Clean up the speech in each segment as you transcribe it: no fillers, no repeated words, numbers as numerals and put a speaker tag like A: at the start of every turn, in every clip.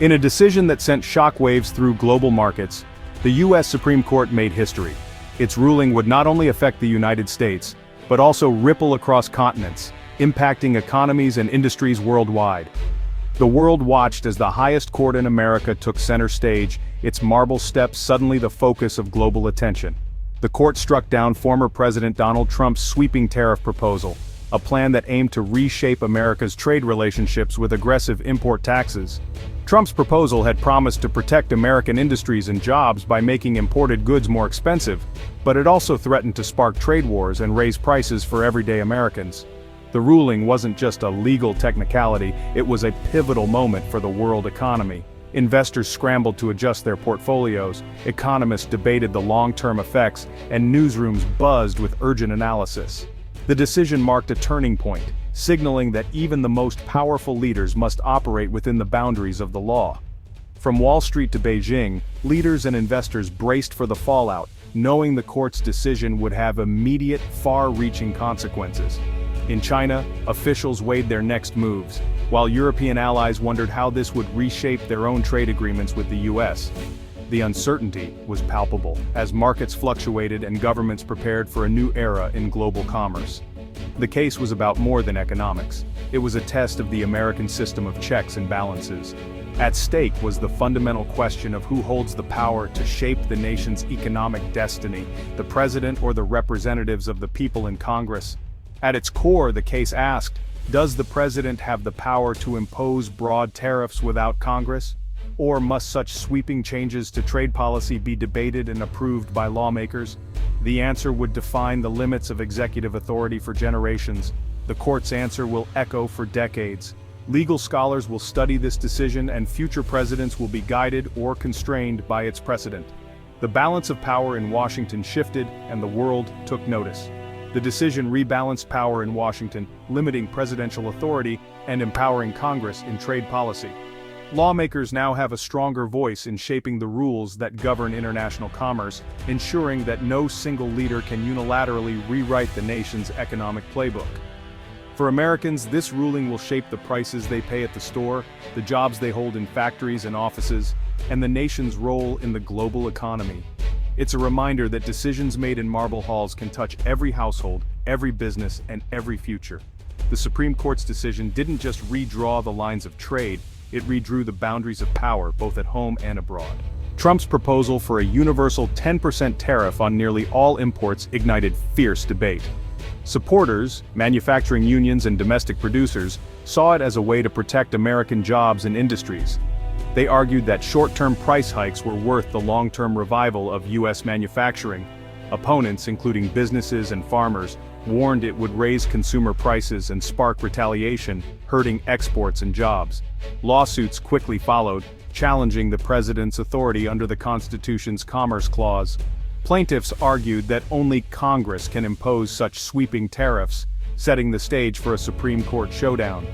A: In a decision that sent shockwaves through global markets, the U.S. Supreme Court made history. Its ruling would not only affect the United States, but also ripple across continents, impacting economies and industries worldwide. The world watched as the highest court in America took center stage, its marble steps suddenly the focus of global attention. The court struck down former President Donald Trump's sweeping tariff proposal, a plan that aimed to reshape America's trade relationships with aggressive import taxes. Trump's proposal had promised to protect American industries and jobs by making imported goods more expensive, but it also threatened to spark trade wars and raise prices for everyday Americans. The ruling wasn't just a legal technicality, it was a pivotal moment for the world economy. Investors scrambled to adjust their portfolios, economists debated the long-term effects, and newsrooms buzzed with urgent analysis. The decision marked a turning point, signaling that even the most powerful leaders must operate within the boundaries of the law. From Wall Street to Beijing, leaders and investors braced for the fallout, knowing the court's decision would have immediate, far-reaching consequences. In China, officials weighed their next moves, while European allies wondered how this would reshape their own trade agreements with the U.S. The uncertainty was palpable, as markets fluctuated and governments prepared for a new era in global commerce. The case was about more than economics. It was a test of the American system of checks and balances. At stake was the fundamental question of who holds the power to shape the nation's economic destiny, the president or the representatives of the people in Congress. At its core, the case asked, does the president have the power to impose broad tariffs without Congress? Or must such sweeping changes to trade policy be debated and approved by lawmakers? The answer would define the limits of executive authority for generations. The court's answer will echo for decades. Legal scholars will study this decision, and future presidents will be guided or constrained by its precedent. The balance of power in Washington shifted, and the world took notice. The decision rebalanced power in Washington, limiting presidential authority and empowering Congress in trade policy. Lawmakers now have a stronger voice in shaping the rules that govern international commerce, ensuring that no single leader can unilaterally rewrite the nation's economic playbook. For Americans, this ruling will shape the prices they pay at the store, the jobs they hold in factories and offices, and the nation's role in the global economy. It's a reminder that decisions made in marble halls can touch every household, every business, and every future. The Supreme Court's decision didn't just redraw the lines of trade, it redrew the boundaries of power, both at home and abroad. Trump's proposal for a universal 10% tariff on nearly all imports ignited fierce debate. Supporters, manufacturing unions and domestic producers, saw it as a way to protect American jobs and industries. They argued that short-term price hikes were worth the long-term revival of U.S. manufacturing. Opponents, including businesses and farmers, warned it would raise consumer prices and spark retaliation, hurting exports and jobs. Lawsuits quickly followed, challenging the president's authority under the Constitution's Commerce Clause. Plaintiffs argued that only Congress can impose such sweeping tariffs, setting the stage for a Supreme Court showdown.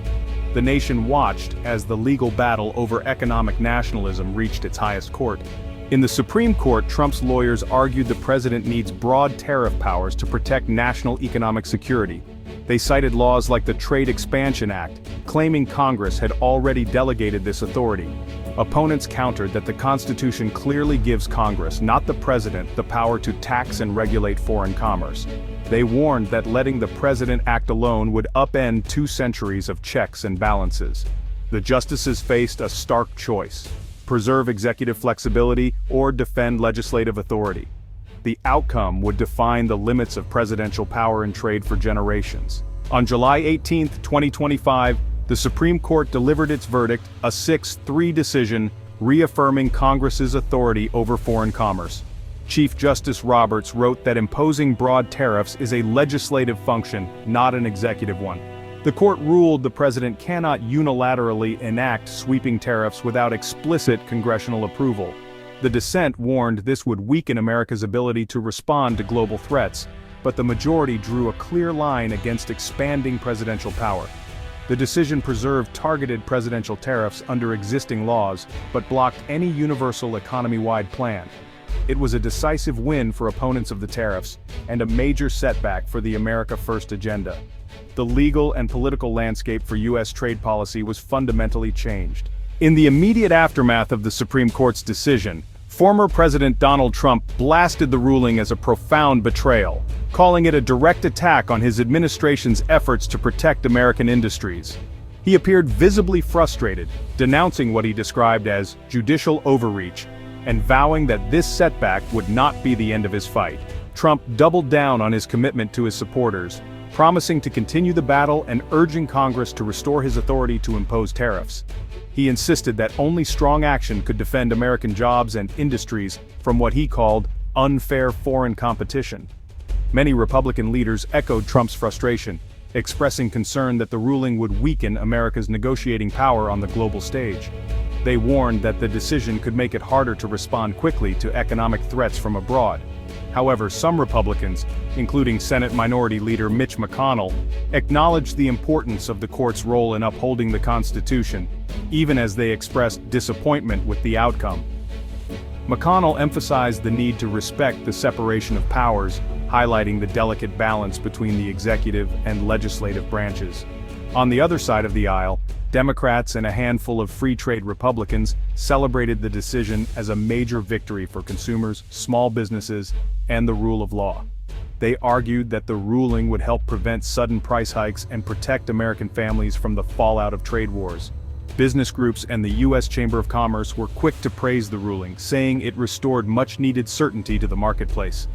A: The nation watched as the legal battle over economic nationalism reached its highest court. In the Supreme Court, Trump's lawyers argued the president needs broad tariff powers to protect national economic security. They cited laws like the Trade Expansion Act, claiming Congress had already delegated this authority. Opponents countered that the Constitution clearly gives Congress, not the president, the power to tax and regulate foreign commerce. They warned that letting the president act alone would upend 2 centuries of checks and balances. The justices faced a stark choice: preserve executive flexibility or defend legislative authority. The outcome would define the limits of presidential power in trade for generations. On July 18, 2025, the Supreme Court delivered its verdict, a 6-3 decision reaffirming Congress's authority over foreign commerce. Chief Justice Roberts wrote that imposing broad tariffs is a legislative function, not an executive one. The court ruled the president cannot unilaterally enact sweeping tariffs without explicit congressional approval. The dissent warned this would weaken America's ability to respond to global threats, but the majority drew a clear line against expanding presidential power. The decision preserved targeted presidential tariffs under existing laws, but blocked any universal economy-wide plan. It was a decisive win for opponents of the tariffs, and a major setback for the America First agenda. The legal and political landscape for U.S. trade policy was fundamentally changed. In the immediate aftermath of the Supreme Court's decision, former President Donald Trump blasted the ruling as a profound betrayal, calling it a direct attack on his administration's efforts to protect American industries. He appeared visibly frustrated, denouncing what he described as judicial overreach, and vowing that this setback would not be the end of his fight. Trump doubled down on his commitment to his supporters, promising to continue the battle and urging Congress to restore his authority to impose tariffs. He insisted that only strong action could defend American jobs and industries from what he called unfair foreign competition. Many Republican leaders echoed Trump's frustration, expressing concern that the ruling would weaken America's negotiating power on the global stage. They warned that the decision could make it harder to respond quickly to economic threats from abroad. However, some Republicans, including Senate Minority Leader Mitch McConnell, acknowledged the importance of the court's role in upholding the Constitution, even as they expressed disappointment with the outcome. McConnell emphasized the need to respect the separation of powers, highlighting the delicate balance between the executive and legislative branches. On the other side of the aisle, Democrats and a handful of free trade Republicans celebrated the decision as a major victory for consumers, small businesses, and the rule of law. They argued that the ruling would help prevent sudden price hikes and protect American families from the fallout of trade wars. Business groups and the U.S. Chamber of Commerce were quick to praise the ruling, saying it restored much-needed certainty to the marketplace.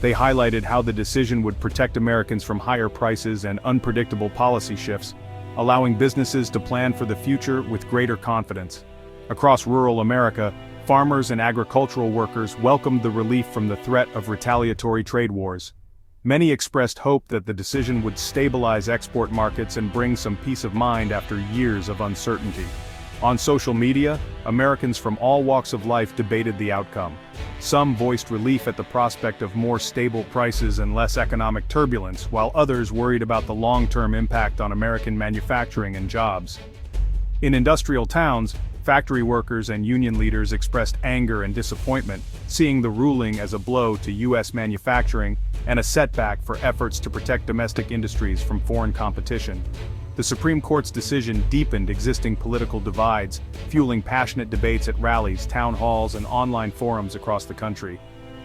A: They highlighted how the decision would protect Americans from higher prices and unpredictable policy shifts, allowing businesses to plan for the future with greater confidence. Across rural America, farmers and agricultural workers welcomed the relief from the threat of retaliatory trade wars. Many expressed hope that the decision would stabilize export markets and bring some peace of mind after years of uncertainty. On social media, Americans from all walks of life debated the outcome. Some voiced relief at the prospect of more stable prices and less economic turbulence, while others worried about the long-term impact on American manufacturing and jobs. In industrial towns, factory workers and union leaders expressed anger and disappointment, seeing the ruling as a blow to U.S. manufacturing and a setback for efforts to protect domestic industries from foreign competition. The Supreme Court's decision deepened existing political divides, fueling passionate debates at rallies, town halls, and online forums across the country.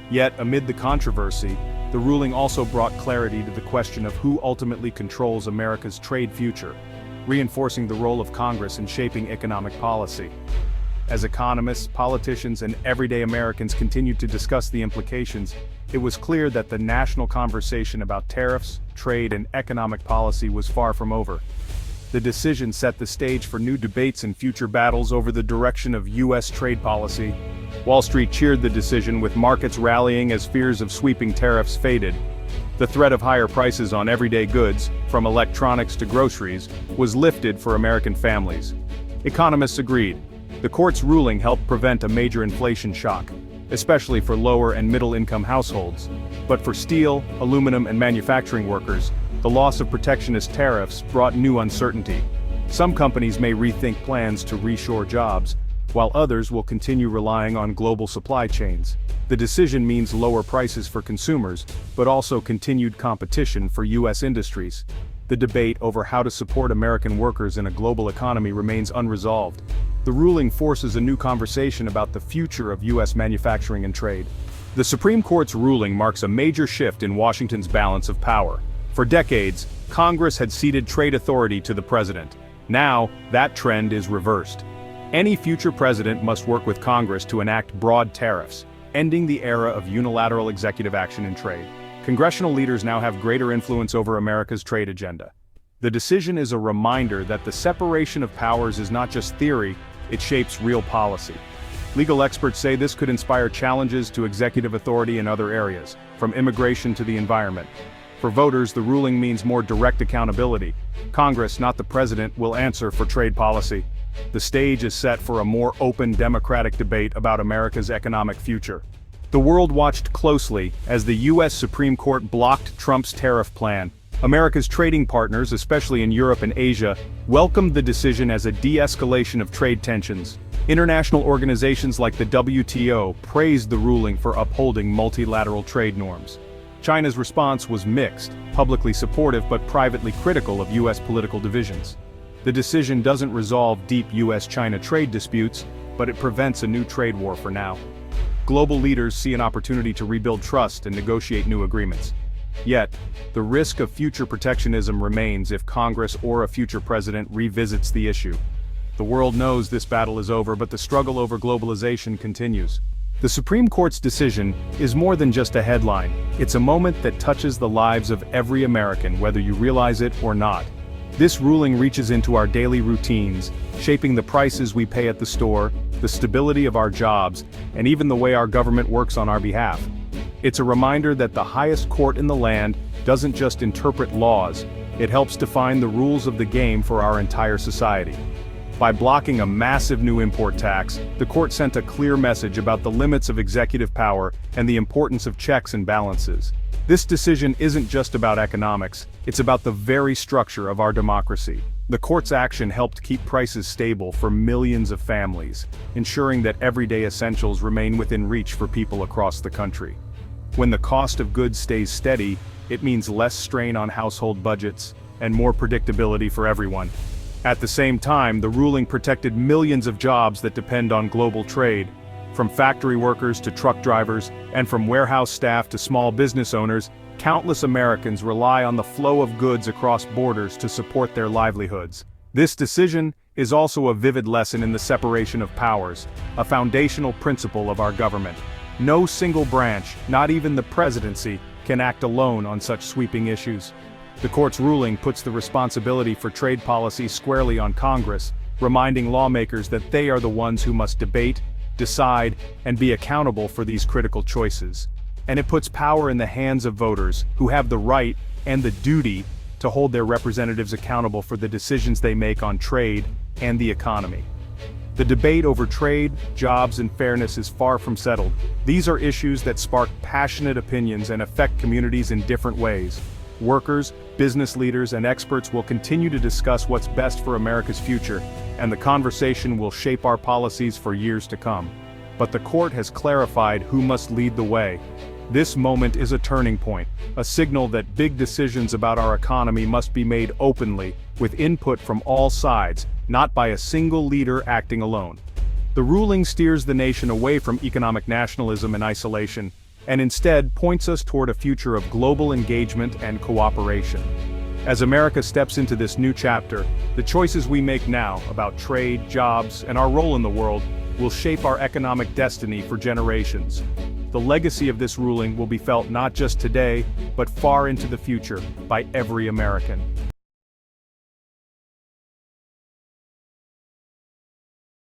A: Yet, amid the controversy, the ruling also brought clarity to the question of who ultimately controls America's trade future, reinforcing the role of Congress in shaping economic policy. As economists, politicians, and everyday Americans continued to discuss the implications, it was clear that the national conversation about tariffs, trade, and economic policy was far from over. The decision set the stage for new debates and future battles over the direction of U.S. trade policy. Wall Street cheered the decision, with markets rallying as fears of sweeping tariffs faded. The threat of higher prices on everyday goods, from electronics to groceries, was lifted for American families. Economists agreed. The court's ruling helped prevent a major inflation shock, especially for lower and middle-income households. But for steel, aluminum, and manufacturing workers, the loss of protectionist tariffs brought new uncertainty. Some companies may rethink plans to reshore jobs, while others will continue relying on global supply chains. The decision means lower prices for consumers, but also continued competition for U.S. industries. The debate over how to support American workers in a global economy remains unresolved. The ruling forces a new conversation about the future of U.S. manufacturing and trade. The Supreme Court's ruling marks a major shift in Washington's balance of power. For decades, Congress had ceded trade authority to the president. Now, that trend is reversed. Any future president must work with Congress to enact broad tariffs, ending the era of unilateral executive action in trade. Congressional leaders now have greater influence over America's trade agenda. The decision is a reminder that the separation of powers is not just theory, it shapes real policy. Legal experts say this could inspire challenges to executive authority in other areas, from immigration to the environment. For voters, the ruling means more direct accountability. Congress, not the president, will answer for trade policy. The stage is set for a more open democratic debate about America's economic future. The world watched closely as the U.S. Supreme Court blocked Trump's tariff plan. America's trading partners, especially in Europe and Asia, welcomed the decision as a de-escalation of trade tensions. International organizations like the WTO praised the ruling for upholding multilateral trade norms. China's response was mixed, publicly supportive but privately critical of U.S. political divisions. The decision doesn't resolve deep US-China trade disputes, but it prevents a new trade war for now. Global leaders see an opportunity to rebuild trust and negotiate new agreements. Yet, the risk of future protectionism remains if Congress or a future president revisits the issue. The world knows this battle is over, but the struggle over globalization continues. The Supreme Court's decision is more than just a headline. It's a moment that touches the lives of every American, whether you realize it or not. This ruling reaches into our daily routines, shaping the prices we pay at the store, the stability of our jobs, and even the way our government works on our behalf. It's a reminder that the highest court in the land doesn't just interpret laws, it helps define the rules of the game for our entire society. By blocking a massive new import tax, the court sent a clear message about the limits of executive power and the importance of checks and balances. This decision isn't just about economics, it's about the very structure of our democracy. The court's action helped keep prices stable for millions of families, ensuring that everyday essentials remain within reach for people across the country. When the cost of goods stays steady, it means less strain on household budgets and more predictability for everyone. At the same time, the ruling protected millions of jobs that depend on global trade, from factory workers to truck drivers, and from warehouse staff to small business owners. Countless Americans rely on the flow of goods across borders to support their livelihoods. This decision is also a vivid lesson in the separation of powers, a foundational principle of our government. No single branch, not even the presidency, can act alone on such sweeping issues. The court's ruling puts the responsibility for trade policy squarely on Congress, reminding lawmakers that they are the ones who must debate, decide, and be accountable for these critical choices. And it puts power in the hands of voters, who have the right and the duty to hold their representatives accountable for the decisions they make on trade and the economy. The debate over trade, jobs, and fairness is far from settled. These are issues that spark passionate opinions and affect communities in different ways. Workers, business leaders, and experts will continue to discuss what's best for America's future, and the conversation will shape our policies for years to come. But the court has clarified who must lead the way. This moment is a turning point, a signal that big decisions about our economy must be made openly, with input from all sides, not by a single leader acting alone. The ruling steers the nation away from economic nationalism and isolation, and instead points us toward a future of global engagement and cooperation. As America steps into this new chapter, the choices we make now about trade, jobs, and our role in the world will shape our economic destiny for generations. The legacy of this ruling will be felt not just today, but far into the future by every American.